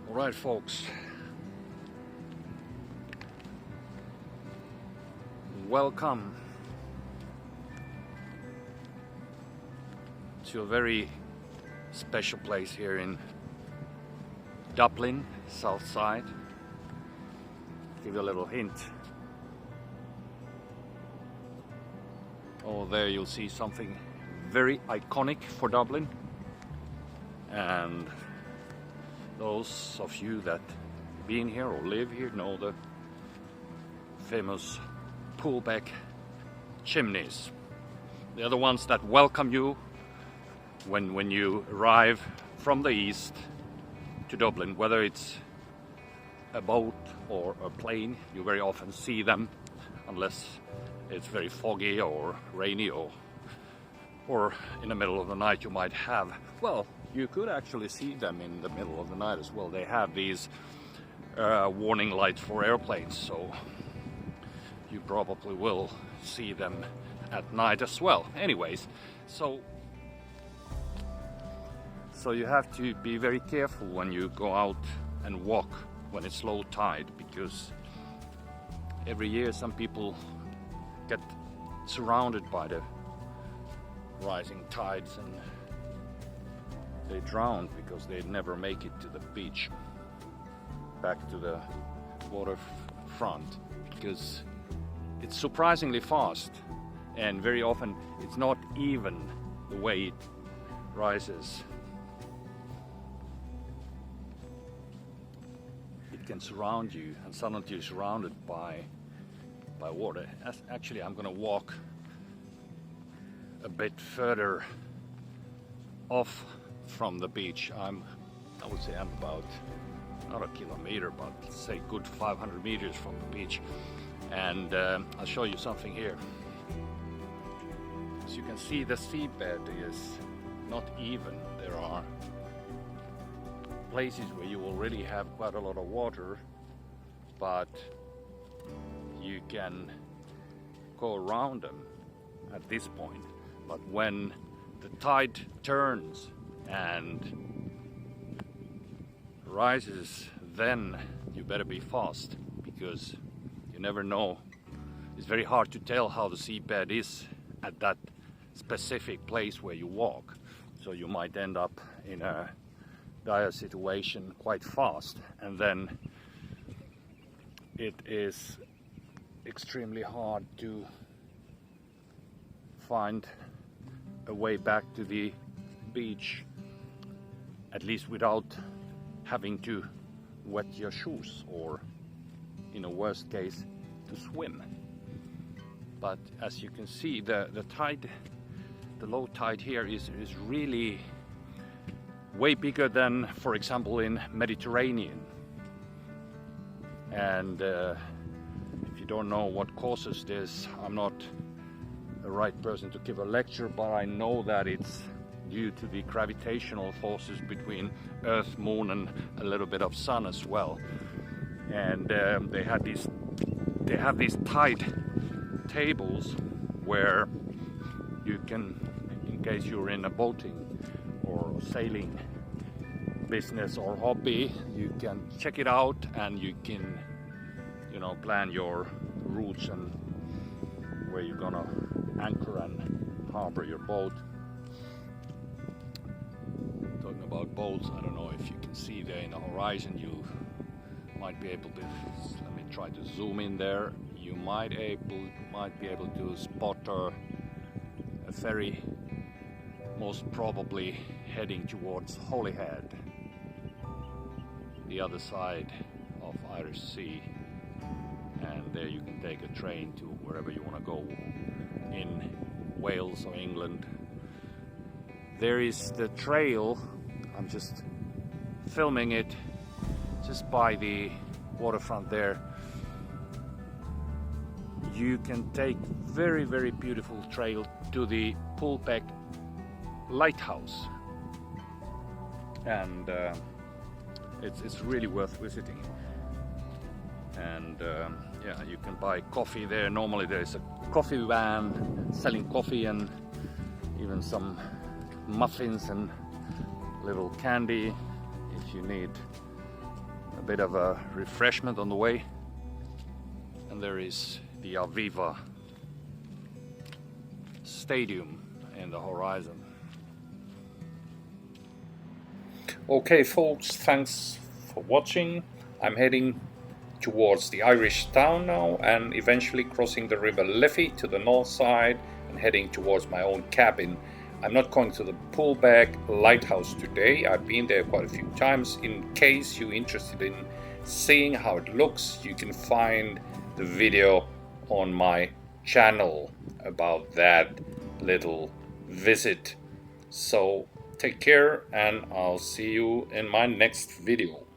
Alright folks, welcome to a very special place here in Dublin, south side. Give you a little hint. Oh, there you'll see something very iconic for Dublin, and those of you that been here or live here know the famous pullback chimneys. They're the ones that welcome you when you arrive from the east to Dublin. Whether it's a boat or a plane, you very often see them, unless it's very foggy or rainy, or in the middle of the night you might have, well, you could actually see them in the middle of the night as well. They have these warning lights for airplanes, so you probably will see them at night as well. Anyways, so you have to be very careful when you go out and walk when it's low tide, because every year some people get surrounded by the rising tides and they drown because they never make it to the beach, back to the waterfront, because it's surprisingly fast and very often it's not even the way it rises. It can surround you and suddenly you're surrounded by water. Actually, I'm gonna walk a bit further off from the beach. I would say I'm about, not a kilometer, but say good 500 meters from the beach, and I'll show you something here. As you can see, the seabed is not even. There are places where you already have quite a lot of water, but you can go around them at this point. But when the tide turns and rises, then you better be fast, because you never know. It's very hard to tell how the seabed is at that specific place where you walk, so you might end up in a dire situation quite fast, and then it is extremely hard to find a way back to the beach, at least without having to wet your shoes, or in a worst case to swim. But as you can see, the low tide here is really way bigger than, for example, in Mediterranean. And if you don't know what causes this, I'm not the right person to give a lecture, but I know that it's due to the gravitational forces between Earth, Moon, and a little bit of Sun as well. And they have these tide tables where you can, in case you're in a boating or sailing business or hobby, you can check it out and you can, plan your routes and where you're gonna anchor and harbor your boat. Talking about boats, I don't know if you can see there in the horizon, you might be able to, let me try to zoom in there, you might be able to spot a ferry, most probably heading towards Holyhead, the other side of Irish Sea, and there you can take a train to wherever you want to go in Wales or England. There is the trail, I'm just filming it just by the waterfront there. You can take very, very beautiful trail to the Pullbeck lighthouse, and it's really worth visiting. And yeah, you can buy coffee there. Normally there's a coffee van selling coffee and even some muffins and little candy if you need bit of a refreshment on the way. And there is the Aviva Stadium in the horizon. Okay folks, thanks for watching. I'm heading towards the Irish town now and eventually crossing the river Liffey to the north side and heading towards my own cabin. I'm not going to the Pullback Lighthouse today. I've been there quite a few times. In case you're interested in seeing how it looks, you can find the video on my channel about that little visit. So take care and I'll see you in my next video.